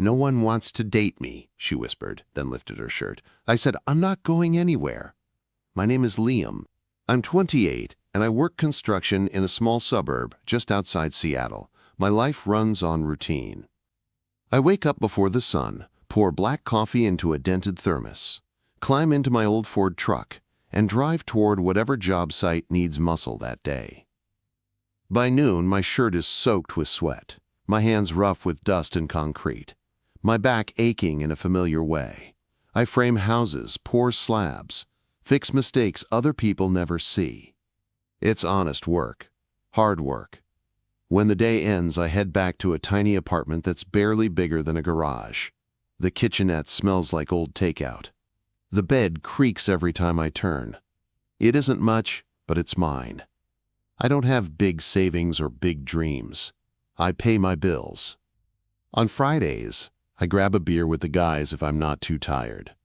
"No one wants to date me," she whispered, then lifted her shirt. I said, "I'm not going anywhere. My name is Liam. I'm 28, and I work construction in a small suburb just outside Seattle. My life runs on routine. I wake up before the sun, pour black coffee into a dented thermos, climb into my old Ford truck, and drive toward whatever job site needs muscle that day. By noon, my shirt is soaked with sweat, my hands rough with dust and concrete, my back aching in a familiar way. I frame houses, pour slabs, fix mistakes other people never see. It's honest work, hard work. When the day ends, I head back to a tiny apartment that's barely bigger than a garage. The kitchenette smells like old takeout. The bed creaks every time I turn. It isn't much, but it's mine. I don't have big savings or big dreams. I pay my bills. On Fridays, I grab a beer with the guys if I'm not too tired.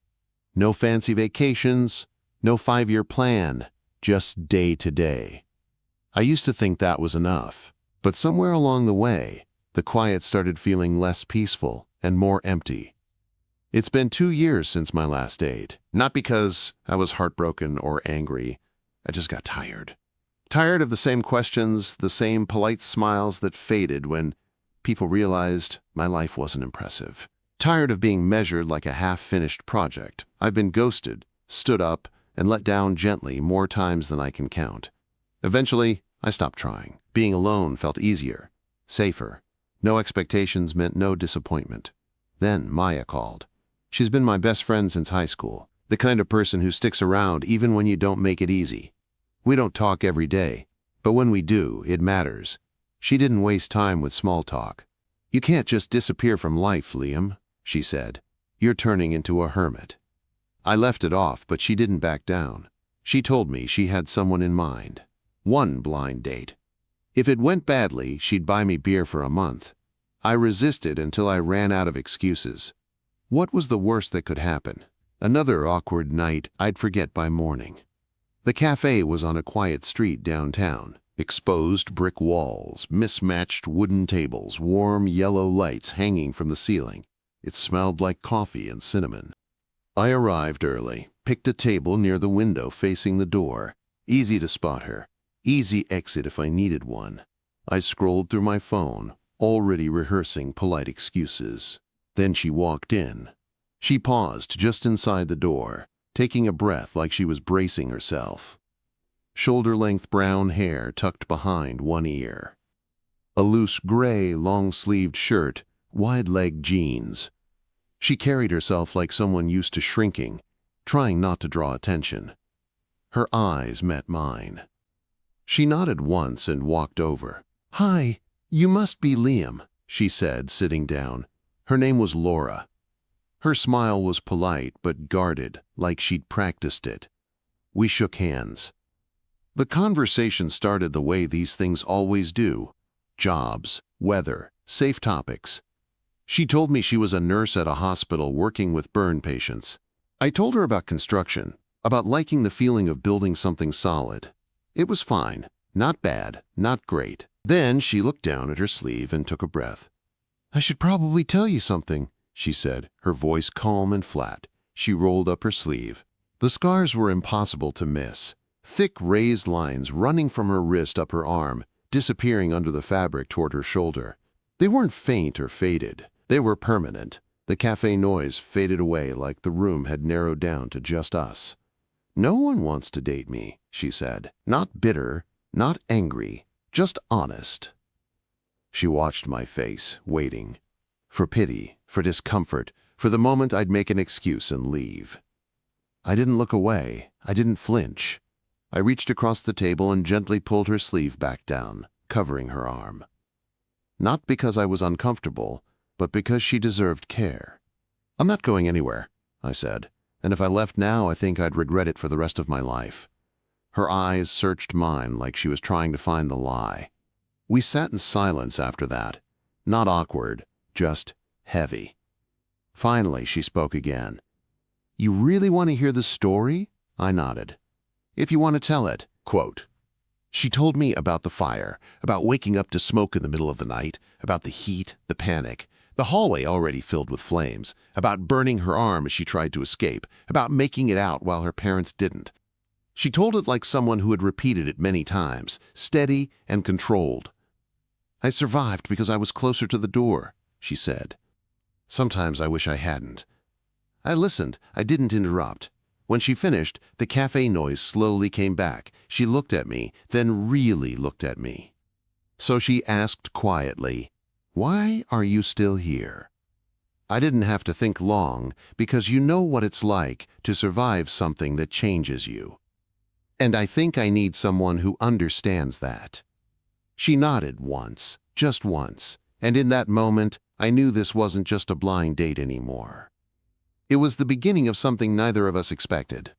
No fancy vacations, no 5-year plan, just day to day. I used to think that was enough, but somewhere along the way, the quiet started feeling less peaceful and more empty. It's been 2 years since my last date, not because I was heartbroken or angry. I just got tired. Tired of the same questions, the same polite smiles that faded when people realized my life wasn't impressive. Tired of being measured like a half-finished project. I've been ghosted, stood up, and let down gently more times than I can count. Eventually, I stopped trying. Being alone felt easier, safer. No expectations meant no disappointment. Then Maya called. She's been my best friend since high school, the kind of person who sticks around even when you don't make it easy. We don't talk every day, but when we do, it matters. She didn't waste time with small talk. "You can't just disappear from life, Liam," she said. "You're turning into a hermit." I left it off, but she didn't back down. She told me she had someone in mind. One blind date. If it went badly, she'd buy me beer for a month. I resisted until I ran out of excuses. What was the worst that could happen? Another awkward night I'd forget by morning. The cafe was on a quiet street downtown. Exposed brick walls, mismatched wooden tables, warm yellow lights hanging from the ceiling. It smelled like coffee and cinnamon. I arrived early, picked a table near the window facing the door. Easy to spot her. Easy exit if I needed one. I scrolled through my phone, already rehearsing polite excuses. Then she walked in. She paused just inside the door, taking a breath like she was bracing herself. Shoulder-length brown hair tucked behind one ear. A loose gray, long-sleeved shirt, wide-legged jeans. She carried herself like someone used to shrinking, trying not to draw attention. Her eyes met mine. She nodded once and walked over. "Hi, you must be Liam," she said, sitting down. Her name was Laura. Her smile was polite but guarded, like she'd practiced it. We shook hands. The conversation started the way these things always do. Jobs, weather, safe topics. She told me she was a nurse at a hospital working with burn patients. I told her about construction, about liking the feeling of building something solid. It was fine, not bad, not great. Then she looked down at her sleeve and took a breath. "I should probably tell you something," she said, her voice calm and flat. She rolled up her sleeve. The scars were impossible to miss. Thick raised lines running from her wrist up her arm, disappearing under the fabric toward her shoulder. They weren't faint or faded. They were permanent. The cafe noise faded away like the room had narrowed down to just us. "No one wants to date me," she said. Not bitter, not angry, just honest. She watched my face, waiting. For pity, for discomfort, for the moment I'd make an excuse and leave. I didn't look away. I didn't flinch. I reached across the table and gently pulled her sleeve back down, covering her arm. Not because I was uncomfortable, but because she deserved care. "I'm not going anywhere," I said, "and if I left now, I think I'd regret it for the rest of my life." Her eyes searched mine like she was trying to find the lie. We sat in silence after that, not awkward, just heavy. Finally, she spoke again. "You really want to hear the story?" I nodded. "If you want to tell it." Quote. She told me about the fire, about waking up to smoke in the middle of the night, about the heat, the panic, The hallway already filled with flames, about burning her arm as she tried to escape, about making it out while her parents didn't. She told it like someone who had repeated it many times, steady and controlled. "I survived because I was closer to the door," she said. "Sometimes I wish I hadn't." I listened. I didn't interrupt. When she finished, the cafe noise slowly came back. She looked at me, then really looked at me. So she asked quietly, "Why are you still here?" I didn't have to think long, because you know what it's like to survive something that changes you. And I think I need someone who understands that. She nodded once, just once, and in that moment, I knew this wasn't just a blind date anymore. It was the beginning of something neither of us expected.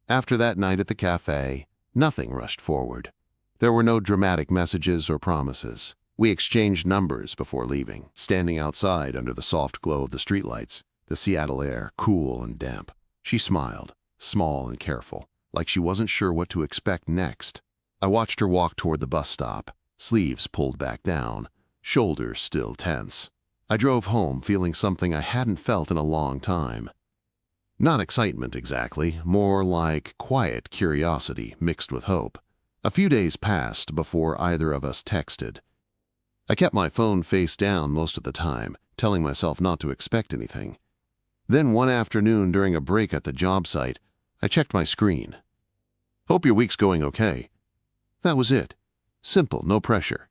After that night at the cafe, nothing rushed forward. There were no dramatic messages or promises. We exchanged numbers before leaving, standing outside under the soft glow of the streetlights, the Seattle air cool and damp. She smiled, small and careful, like she wasn't sure what to expect next. I watched her walk toward the bus stop, sleeves pulled back down, shoulders still tense. I drove home feeling something I hadn't felt in a long time. Not excitement exactly, more like quiet curiosity mixed with hope. A few days passed before either of us texted. I kept my phone face down most of the time, telling myself not to expect anything. Then one afternoon during a break at the job site, I checked my screen. "Hope your week's going okay." That was it. Simple, no pressure.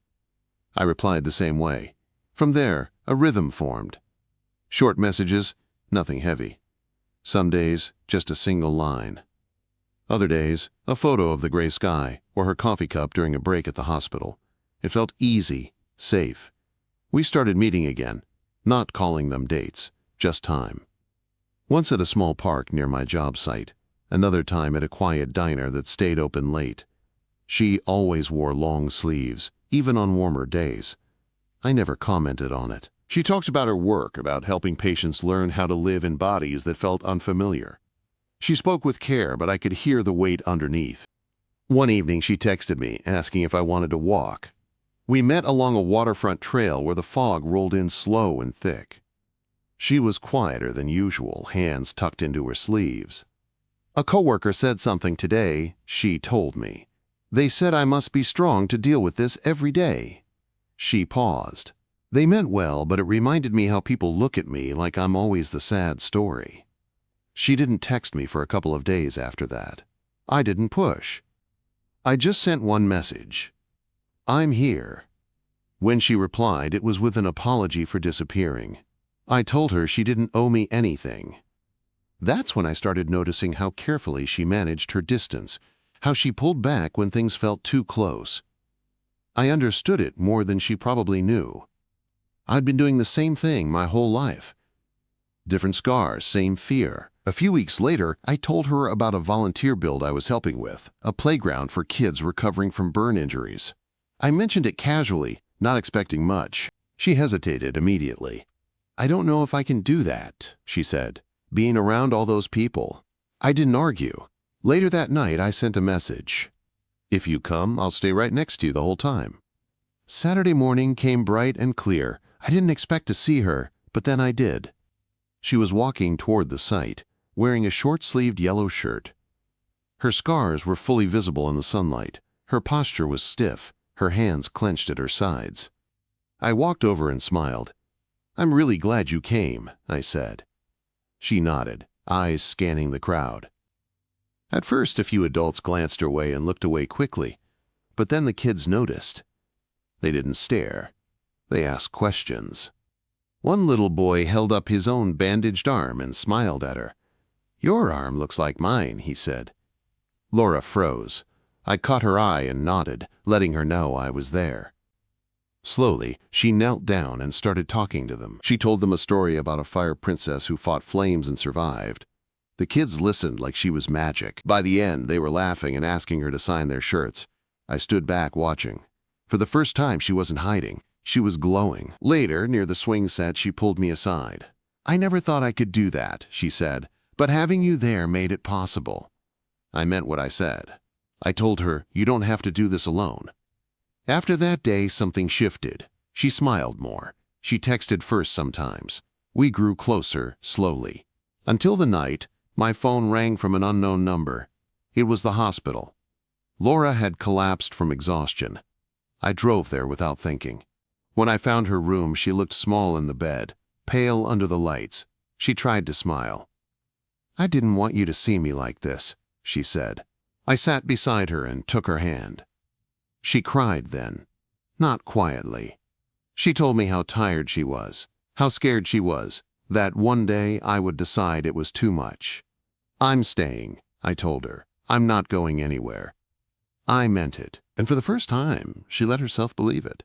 I replied the same way. From there, a rhythm formed. Short messages, nothing heavy. Some days, just a single line. Other days, a photo of the gray sky or her coffee cup during a break at the hospital. It felt easy, safe. We started meeting again, not calling them dates, just time. Once at a small park near my job site, another time at a quiet diner that stayed open late. She always wore long sleeves, even on warmer days. I never commented on it. She talked about her work, about helping patients learn how to live in bodies that felt unfamiliar. She spoke with care, but I could hear the weight underneath. One evening she texted me, asking if I wanted to walk. We met along a waterfront trail where the fog rolled in slow and thick. She was quieter than usual, hands tucked into her sleeves. "A coworker said something today," she told me. "They said I must be strong to deal with this every day." She paused. They meant well, but it reminded me how people look at me like I'm always the sad story. She didn't text me for a couple of days after that. I didn't push. I just sent one message. "I'm here." When she replied, it was with an apology for disappearing. I told her she didn't owe me anything. That's when I started noticing how carefully she managed her distance, how she pulled back when things felt too close. I understood it more than she probably knew. I'd been doing the same thing my whole life. Different scars, same fear. A few weeks later, I told her about a volunteer build I was helping with, a playground for kids recovering from burn injuries. I mentioned it casually, not expecting much. She hesitated immediately. "I don't know if I can do that," she said, "being around all those people." I didn't argue. Later that night, I sent a message. "If you come, I'll stay right next to you the whole time." Saturday morning came bright and clear. I didn't expect to see her, but then I did. She was walking toward the site, wearing a short-sleeved yellow shirt. Her scars were fully visible in the sunlight. Her posture was stiff, her hands clenched at her sides. I walked over and smiled. "I'm really glad you came," I said. She nodded, eyes scanning the crowd. At first, a few adults glanced her way and looked away quickly, but then the kids noticed. They didn't stare. They asked questions. One little boy held up his own bandaged arm and smiled at her. "Your arm looks like mine," he said. Laura froze. I caught her eye and nodded, letting her know I was there. Slowly, she knelt down and started talking to them. She told them a story about a fire princess who fought flames and survived. The kids listened like she was magic. By the end, they were laughing and asking her to sign their shirts. I stood back watching. For the first time, she wasn't hiding. She was glowing. Later, near the swing set, she pulled me aside. "I never thought I could do that," she said, "but having you there made it possible." I meant what I said. I told her, "You don't have to do this alone." After that day, something shifted. She smiled more. She texted first sometimes. We grew closer, slowly. Until the night, my phone rang from an unknown number. It was the hospital. Laura had collapsed from exhaustion. I drove there without thinking. When I found her room, she looked small in the bed, pale under the lights. She tried to smile. "I didn't want you to see me like this," she said. I sat beside her and took her hand. She cried then, not quietly. She told me how tired she was, how scared she was, that one day I would decide it was too much. "I'm staying," I told her. "I'm not going anywhere." I meant it, and for the first time, she let herself believe it.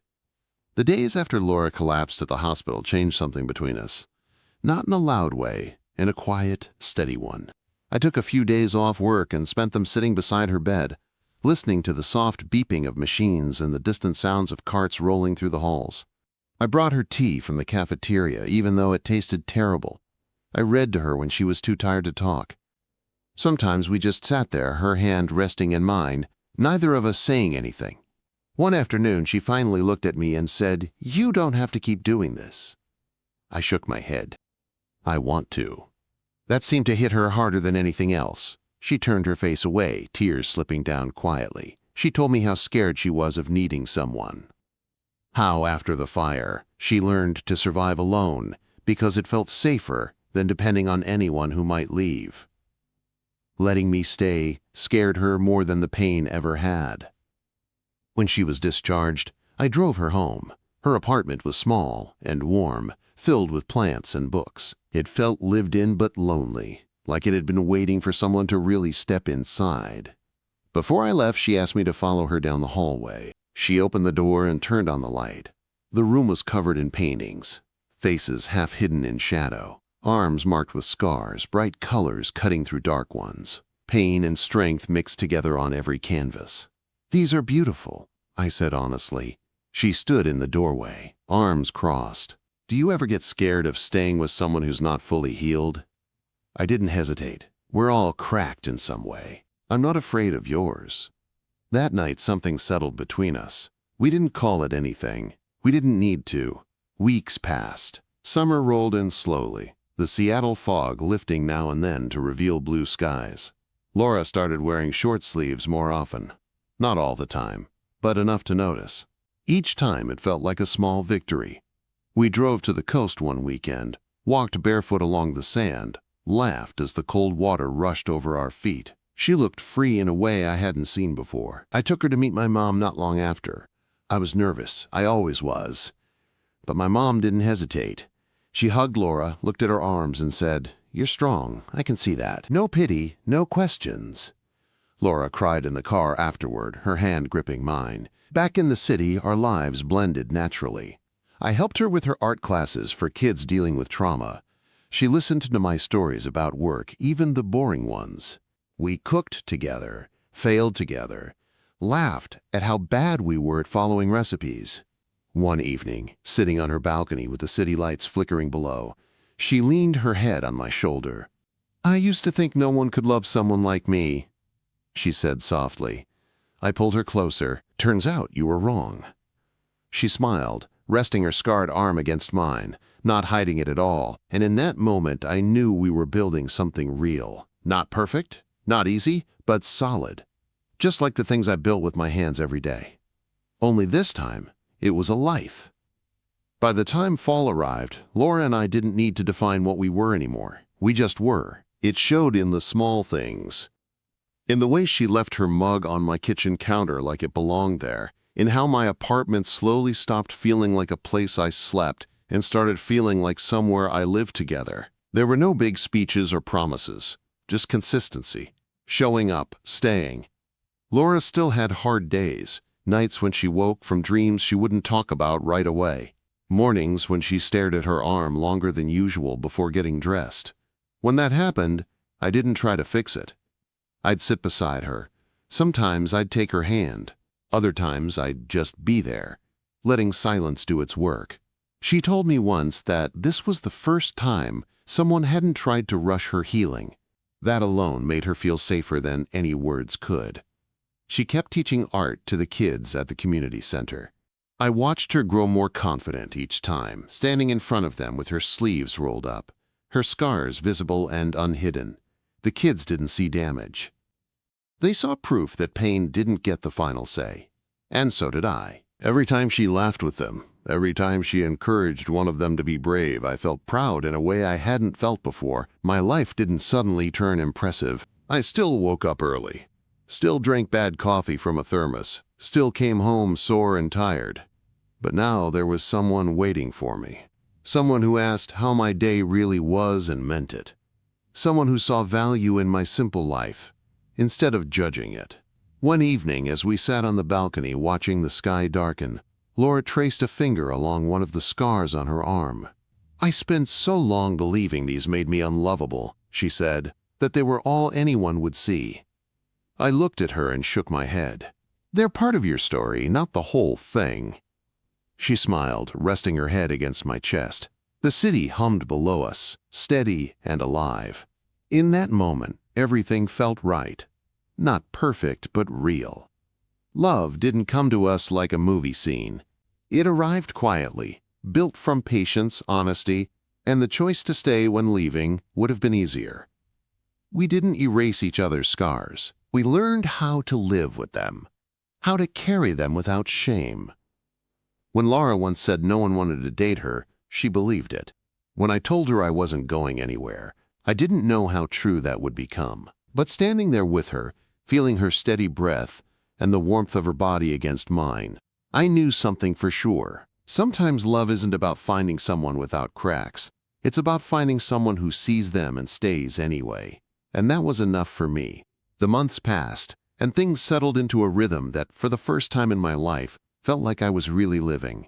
The days after Laura collapsed at the hospital changed something between us. Not in a loud way, in a quiet, steady one. I took a few days off work and spent them sitting beside her bed, listening to the soft beeping of machines and the distant sounds of carts rolling through the halls. I brought her tea from the cafeteria, even though it tasted terrible. I read to her when she was too tired to talk. Sometimes we just sat there, her hand resting in mine, neither of us saying anything. One afternoon, she finally looked at me and said, "You don't have to keep doing this." I shook my head. "I want to." That seemed to hit her harder than anything else. She turned her face away, tears slipping down quietly. She told me how scared she was of needing someone. How, after the fire, she learned to survive alone because it felt safer than depending on anyone who might leave. Letting me stay scared her more than the pain ever had. When she was discharged, I drove her home. Her apartment was small and warm, filled with plants and books. It felt lived in but lonely, like it had been waiting for someone to really step inside. Before I left, she asked me to follow her down the hallway. She opened the door and turned on the light. The room was covered in paintings, faces half hidden in shadow, arms marked with scars, bright colors cutting through dark ones, pain and strength mixed together on every canvas. "These are beautiful," I said honestly. She stood in the doorway, arms crossed. "Do you ever get scared of staying with someone who's not fully healed?" I didn't hesitate. "We're all cracked in some way. I'm not afraid of yours." That night, something settled between us. We didn't call it anything. We didn't need to. Weeks passed. Summer rolled in slowly, the Seattle fog lifting now and then to reveal blue skies. Laura started wearing short sleeves more often. Not all the time, but enough to notice. Each time it felt like a small victory. We drove to the coast one weekend, walked barefoot along the sand, laughed as the cold water rushed over our feet. She looked free in a way I hadn't seen before. I took her to meet my mom not long after. I was nervous. I always was. But my mom didn't hesitate. She hugged Laura, looked at her arms, and said, "You're strong. I can see that. No pity, no questions." Laura cried in the car afterward, her hand gripping mine. Back in the city, our lives blended naturally. I helped her with her art classes for kids dealing with trauma. She listened to my stories about work, even the boring ones. We cooked together, failed together, laughed at how bad we were at following recipes. One evening, sitting on her balcony with the city lights flickering below, she leaned her head on my shoulder. "I used to think no one could love someone like me," she said softly. I pulled her closer. "Turns out you were wrong." She smiled, resting her scarred arm against mine, not hiding it at all, and in that moment I knew we were building something real. Not perfect, not easy, but solid. Just like the things I built with my hands every day. Only this time, it was a life. By the time fall arrived, Laura and I didn't need to define what we were anymore. We just were. It showed in the small things. In the way she left her mug on my kitchen counter like it belonged there, in how my apartment slowly stopped feeling like a place I slept and started feeling like somewhere I lived together. There were no big speeches or promises, just consistency, showing up, staying. Laura still had hard days, nights when she woke from dreams she wouldn't talk about right away, mornings when she stared at her arm longer than usual before getting dressed. When that happened, I didn't try to fix it. I'd sit beside her. Sometimes I'd take her hand. Other times I'd just be there, letting silence do its work. She told me once that this was the first time someone hadn't tried to rush her healing. That alone made her feel safer than any words could. She kept teaching art to the kids at the community center. I watched her grow more confident each time, standing in front of them with her sleeves rolled up, her scars visible and unhidden. The kids didn't see damage. They saw proof that pain didn't get the final say. And so did I. Every time she laughed with them, every time she encouraged one of them to be brave, I felt proud in a way I hadn't felt before. My life didn't suddenly turn impressive. I still woke up early, still drank bad coffee from a thermos, still came home sore and tired. But now there was someone waiting for me. Someone who asked how my day really was and meant it. Someone who saw value in my simple life, instead of judging it. One evening, as we sat on the balcony watching the sky darken, Laura traced a finger along one of the scars on her arm. "I spent so long believing these made me unlovable," she said, "that they were all anyone would see." I looked at her and shook my head. "They're part of your story, not the whole thing." She smiled, resting her head against my chest. The city hummed below us, steady and alive. In that moment, everything felt right. Not perfect, but real. Love didn't come to us like a movie scene. It arrived quietly, built from patience, honesty, and the choice to stay when leaving would have been easier. We didn't erase each other's scars. We learned how to live with them, how to carry them without shame. When Laura once said no one wanted to date her, she believed it. When I told her I wasn't going anywhere, I didn't know how true that would become. But standing there with her, feeling her steady breath and the warmth of her body against mine, I knew something for sure. Sometimes love isn't about finding someone without cracks. It's about finding someone who sees them and stays anyway. And that was enough for me. The months passed, and things settled into a rhythm that, for the first time in my life, felt like I was really living.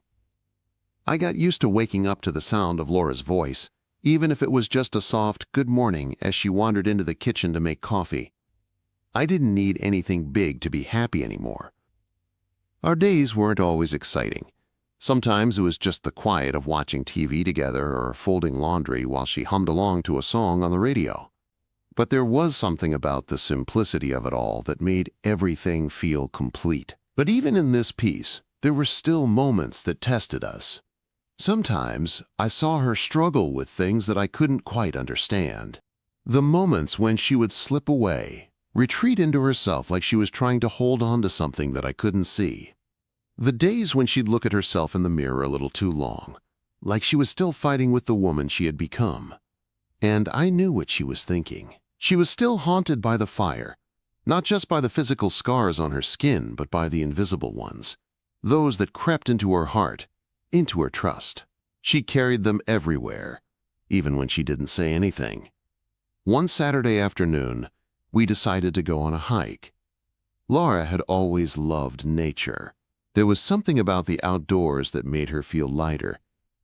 I got used to waking up to the sound of Laura's voice, even if it was just a soft "good morning" as she wandered into the kitchen to make coffee. I didn't need anything big to be happy anymore. Our days weren't always exciting. Sometimes it was just the quiet of watching TV together or folding laundry while she hummed along to a song on the radio. But there was something about the simplicity of it all that made everything feel complete. But even in this peace, there were still moments that tested us. Sometimes I saw her struggle with things that I couldn't quite understand. The moments when she would slip away, retreat into herself like she was trying to hold on to something that I couldn't see. The days when she'd look at herself in the mirror a little too long, like she was still fighting with the woman she had become. And I knew what she was thinking. She was still haunted by the fire, not just by the physical scars on her skin, but by the invisible ones, those that crept into her heart, into her trust. She carried them everywhere, even when she didn't say anything. One Saturday afternoon, we decided to go on a hike. Laura had always loved nature. There was something about the outdoors that made her feel lighter,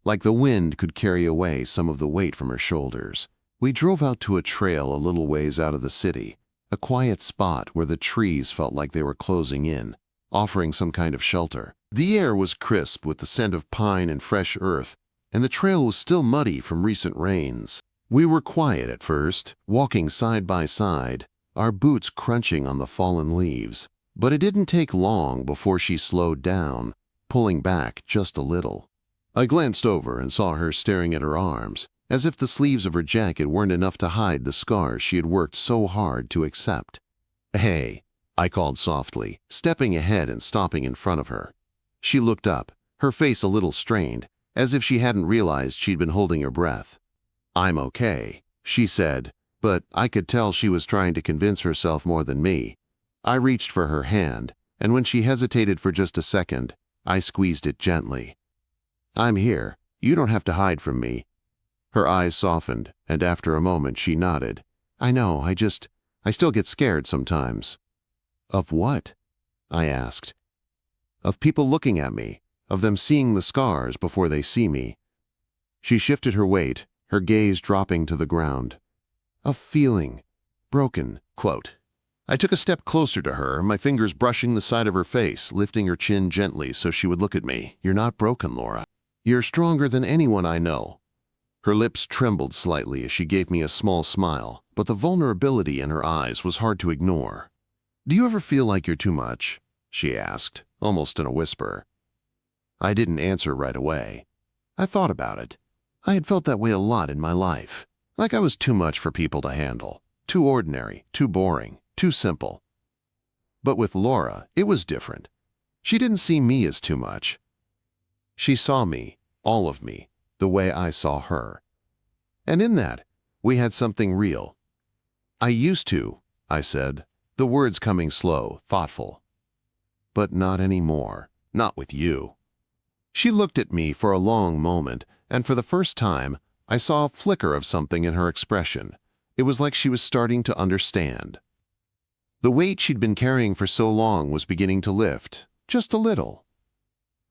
like the wind could carry away some of the weight from her shoulders. We drove out to a trail a little ways out of the city, a quiet spot where the trees felt like they were closing in, offering some kind of shelter. The air was crisp with the scent of pine and fresh earth, and the trail was still muddy from recent rains. We were quiet at first, walking side by side, our boots crunching on the fallen leaves. But it didn't take long before she slowed down, pulling back just a little. I glanced over and saw her staring at her arms, as if the sleeves of her jacket weren't enough to hide the scars she had worked so hard to accept. "Hey," I called softly, stepping ahead and stopping in front of her. She looked up, her face a little strained, as if she hadn't realized she'd been holding her breath. "I'm okay," she said, but I could tell she was trying to convince herself more than me. I reached for her hand, and when she hesitated for just a second, I squeezed it gently. "I'm here. You don't have to hide from me." Her eyes softened, and after a moment she nodded. "I know, I still get scared sometimes." "Of what?" I asked. "Of people looking at me, of them seeing the scars before they see me." She shifted her weight, her gaze dropping to the ground. "Of feeling broken." Quote. I took a step closer to her, my fingers brushing the side of her face, lifting her chin gently so she would look at me. "You're not broken, Laura. You're stronger than anyone I know." Her lips trembled slightly as she gave me a small smile, but the vulnerability in her eyes was hard to ignore. "Do you ever feel like you're too much?" she asked, almost in a whisper. I didn't answer right away. I thought about it. I had felt that way a lot in my life. Like I was too much for people to handle. Too ordinary, too boring, too simple. But with Laura, it was different. She didn't see me as too much. She saw me, all of me, the way I saw her. And in that, we had something real. I used to, I said, the words coming slow, thoughtful. But not anymore. Not with you. She looked at me for a long moment, and for the first time, I saw a flicker of something in her expression. It was like she was starting to understand. The weight she'd been carrying for so long was beginning to lift, just a little.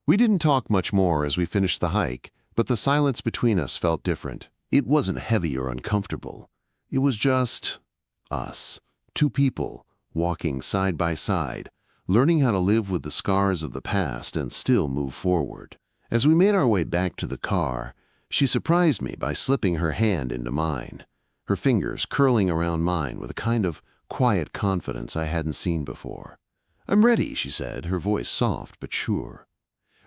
We didn't talk much more as we finished the hike, but the silence between us felt different. It wasn't heavy or uncomfortable. It was just us, two people, walking side by side, learning how to live with the scars of the past and still move forward. As we made our way back to the car, she surprised me by slipping her hand into mine, her fingers curling around mine with a kind of quiet confidence I hadn't seen before. "I'm ready," she said, her voice soft but sure.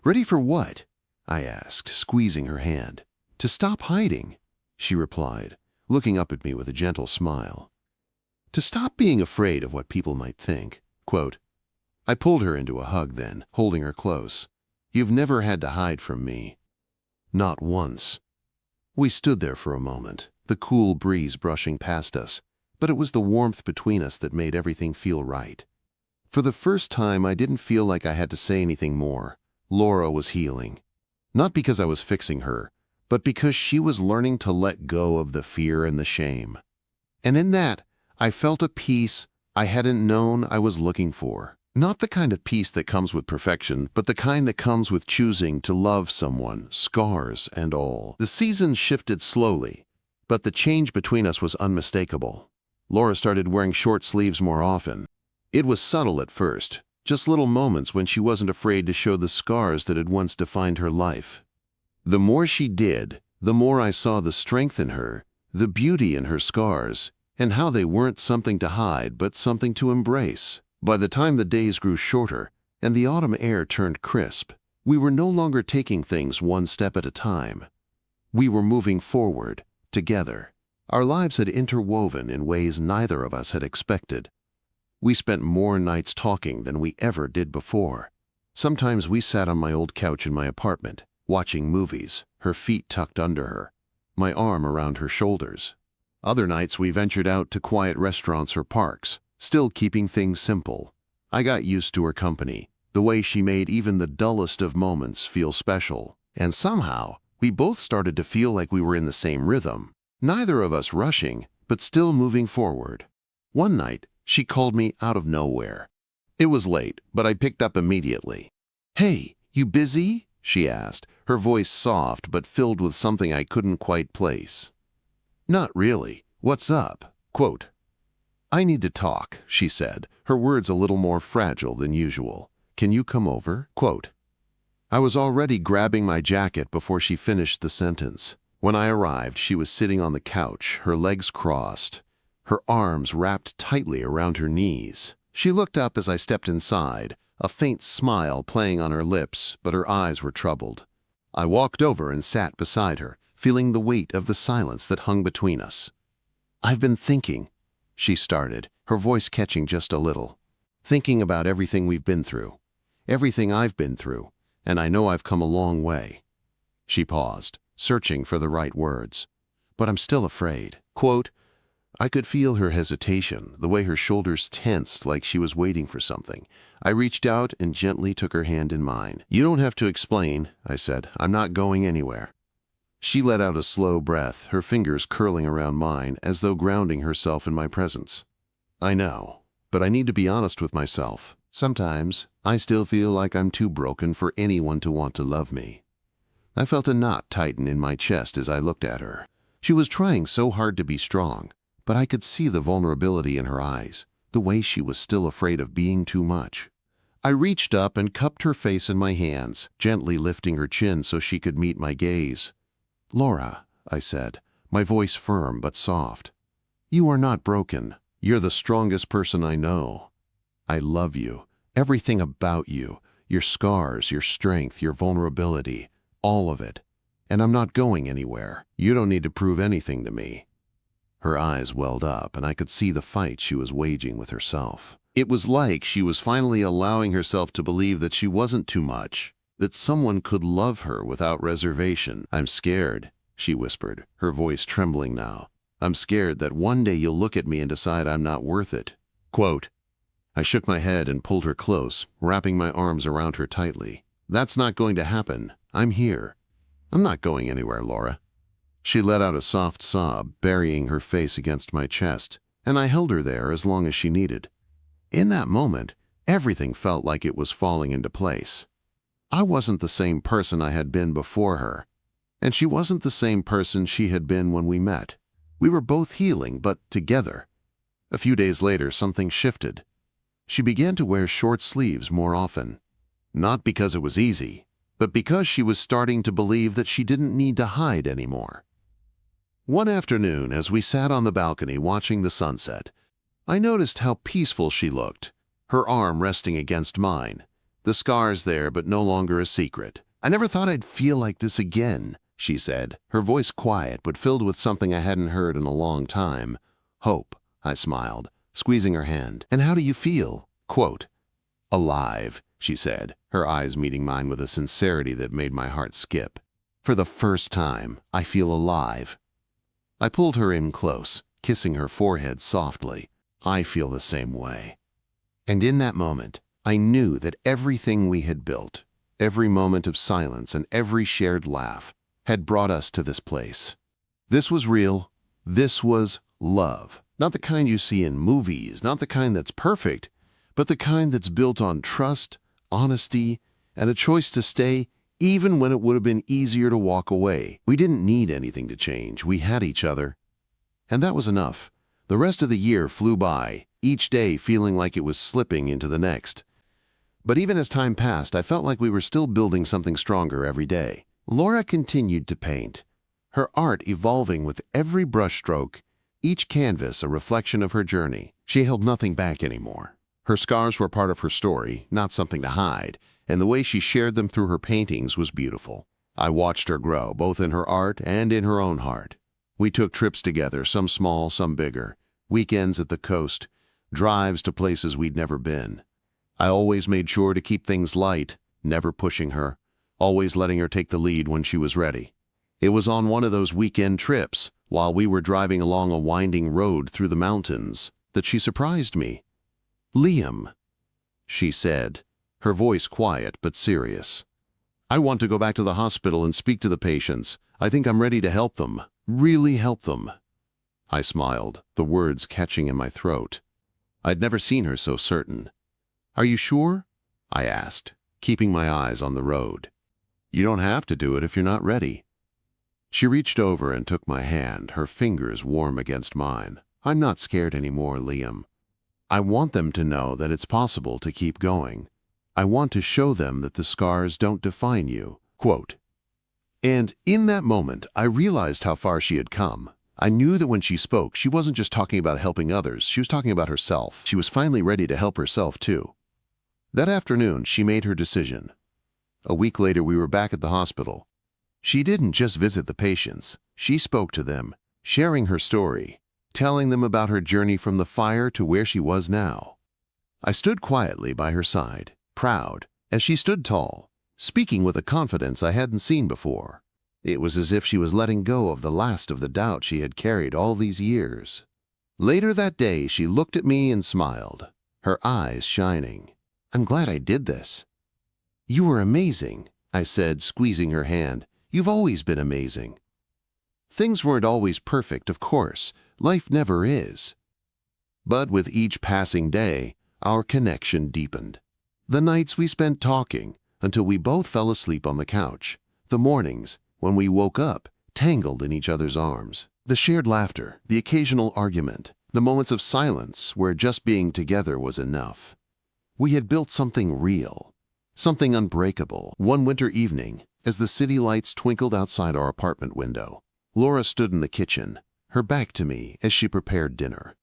"Ready for what?" I asked, squeezing her hand. "To stop hiding," she replied, looking up at me with a gentle smile. "To stop being afraid of what people might think." Quote, I pulled her into a hug then, holding her close. "You've never had to hide from me." Not once. We stood there for a moment, the cool breeze brushing past us, but it was the warmth between us that made everything feel right. For the first time, I didn't feel like I had to say anything more. Laura was healing. Not because I was fixing her, but because she was learning to let go of the fear and the shame. And in that, I felt a peace I hadn't known I was looking for. Not the kind of peace that comes with perfection, but the kind that comes with choosing to love someone, scars and all. The seasons shifted slowly, but the change between us was unmistakable. Laura started wearing short sleeves more often. It was subtle at first, just little moments when she wasn't afraid to show the scars that had once defined her life. The more she did, the more I saw the strength in her, the beauty in her scars, and how they weren't something to hide but something to embrace. By the time the days grew shorter and the autumn air turned crisp, we were no longer taking things one step at a time. We were moving forward, together. Our lives had interwoven in ways neither of us had expected. We spent more nights talking than we ever did before. Sometimes we sat on my old couch in my apartment, watching movies, her feet tucked under her, my arm around her shoulders. Other nights we ventured out to quiet restaurants or parks, still keeping things simple. I got used to her company, the way she made even the dullest of moments feel special. And somehow, we both started to feel like we were in the same rhythm. Neither of us rushing, but still moving forward. One night, she called me out of nowhere. It was late, but I picked up immediately. "Hey, you busy?" she asked, her voice soft but filled with something I couldn't quite place. "Not really. What's up?" Quote, "I need to talk," she said, her words a little more fragile than usual. "Can you come over?" Quote, I was already grabbing my jacket before she finished the sentence. When I arrived, she was sitting on the couch, her legs crossed, her arms wrapped tightly around her knees. She looked up as I stepped inside, a faint smile playing on her lips, but her eyes were troubled. I walked over and sat beside her, feeling the weight of the silence that hung between us. "I've been thinking," she started, her voice catching just a little. "Thinking about everything we've been through, everything I've been through, and I know I've come a long way." She paused, searching for the right words. "But I'm still afraid." Quote, I could feel her hesitation, the way her shoulders tensed like she was waiting for something. I reached out and gently took her hand in mine. "You don't have to explain," I said. "I'm not going anywhere." She let out a slow breath, her fingers curling around mine as though grounding herself in my presence. "I know, but I need to be honest with myself. Sometimes, I still feel like I'm too broken for anyone to want to love me." I felt a knot tighten in my chest as I looked at her. She was trying so hard to be strong, but I could see the vulnerability in her eyes, the way she was still afraid of being too much. I reached up and cupped her face in my hands, gently lifting her chin so she could meet my gaze. "Laura," I said, my voice firm but soft, "you are not broken. You're the strongest person I know. I love you, everything about you. Your scars, your strength, your vulnerability, all of it. And I'm not going anywhere. You don't need to prove anything to me." Her eyes welled up, and I could see the fight she was waging with herself. It was like she was finally allowing herself to believe that she wasn't too much, that someone could love her without reservation. "I'm scared," she whispered, her voice trembling now. "I'm scared that one day you'll look at me and decide I'm not worth it." Quote. I shook my head and pulled her close, wrapping my arms around her tightly. "That's not going to happen. I'm here. I'm not going anywhere, Laura." She let out a soft sob, burying her face against my chest, and I held her there as long as she needed. In that moment, everything felt like it was falling into place. I wasn't the same person I had been before her, and she wasn't the same person she had been when we met. We were both healing, but together. A few days later, something shifted. She began to wear short sleeves more often. Not because it was easy, but because she was starting to believe that she didn't need to hide anymore. One afternoon, as we sat on the balcony watching the sunset, I noticed how peaceful she looked, her arm resting against mine, the scars there but no longer a secret. "I never thought I'd feel like this again," she said, her voice quiet but filled with something I hadn't heard in a long time. "Hope," I smiled, squeezing her hand. "And how do you feel?" Quote. "Alive," she said, her eyes meeting mine with a sincerity that made my heart skip. "For the first time, I feel alive." I pulled her in close, kissing her forehead softly. "I feel the same way." And in that moment, I knew that everything we had built, every moment of silence and every shared laugh, had brought us to this place. This was real. This was love. Not the kind you see in movies, not the kind that's perfect, but the kind that's built on trust, honesty, and a choice to stay even when it would have been easier to walk away. We didn't need anything to change. We had each other. And that was enough. The rest of the year flew by, each day feeling like it was slipping into the next. But even as time passed, I felt like we were still building something stronger every day. Laura continued to paint, her art evolving with every brushstroke, each canvas a reflection of her journey. She held nothing back anymore. Her scars were part of her story, not something to hide, and the way she shared them through her paintings was beautiful. I watched her grow, both in her art and in her own heart. We took trips together, some small, some bigger, weekends at the coast, drives to places we'd never been. I always made sure to keep things light, never pushing her, always letting her take the lead when she was ready. It was on one of those weekend trips, while we were driving along a winding road through the mountains, that she surprised me. "Liam," she said, her voice quiet but serious. "I want to go back to the hospital and speak to the patients. I think I'm ready to help them, really help them." I smiled, the words catching in my throat. I'd never seen her so certain. "Are you sure?" I asked, keeping my eyes on the road. "You don't have to do it if you're not ready." She reached over and took my hand, her fingers warm against mine. "I'm not scared anymore, Liam. I want them to know that it's possible to keep going. I want to show them that the scars don't define you." Quote. And in that moment, I realized how far she had come. I knew that when she spoke, she wasn't just talking about helping others, she was talking about herself. She was finally ready to help herself too. That afternoon, she made her decision. A week later, we were back at the hospital. She didn't just visit the patients. She spoke to them, sharing her story, telling them about her journey from the fire to where she was now. I stood quietly by her side, proud, as she stood tall, speaking with a confidence I hadn't seen before. It was as if she was letting go of the last of the doubt she had carried all these years. Later that day, she looked at me and smiled, her eyes shining. "I'm glad I did this." "You were amazing," I said, squeezing her hand. "You've always been amazing." Things weren't always perfect, of course. Life never is. But with each passing day, our connection deepened. The nights we spent talking until we both fell asleep on the couch. The mornings when we woke up, tangled in each other's arms. The shared laughter, the occasional argument, the moments of silence where just being together was enough. We had built something real, something unbreakable. One winter evening, as the city lights twinkled outside our apartment window, Laura stood in the kitchen, her back to me as she prepared dinner.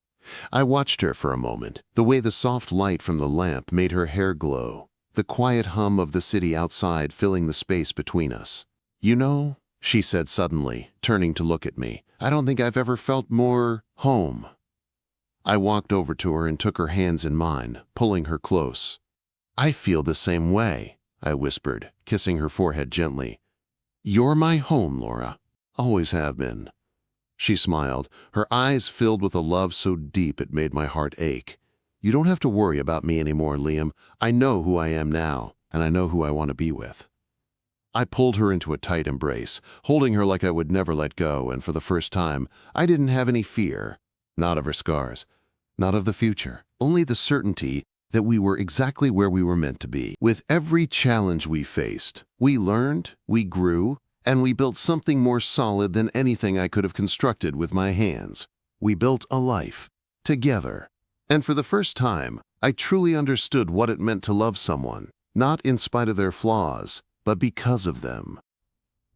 I watched her for a moment, the way the soft light from the lamp made her hair glow, the quiet hum of the city outside filling the space between us. "You know," she said suddenly, turning to look at me, "I don't think I've ever felt more home." I walked over to her and took her hands in mine, pulling her close. "I feel the same way," I whispered, kissing her forehead gently. "You're my home, Laura. Always have been." She smiled, her eyes filled with a love so deep it made my heart ache. "You don't have to worry about me anymore, Liam. I know who I am now, and I know who I want to be with." I pulled her into a tight embrace, holding her like I would never let go, and for the first time, I didn't have any fear. Not of her scars, not of the future, only the certainty that we were exactly where we were meant to be. With every challenge we faced, we learned, we grew, and we built something more solid than anything I could have constructed with my hands. We built a life, together. And for the first time, I truly understood what it meant to love someone, not in spite of their flaws, but because of them.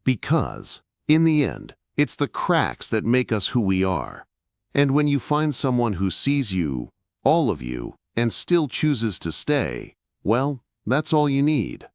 Because, in the end, it's the cracks that make us who we are. And when you find someone who sees you, all of you, and still chooses to stay, well, that's all you need.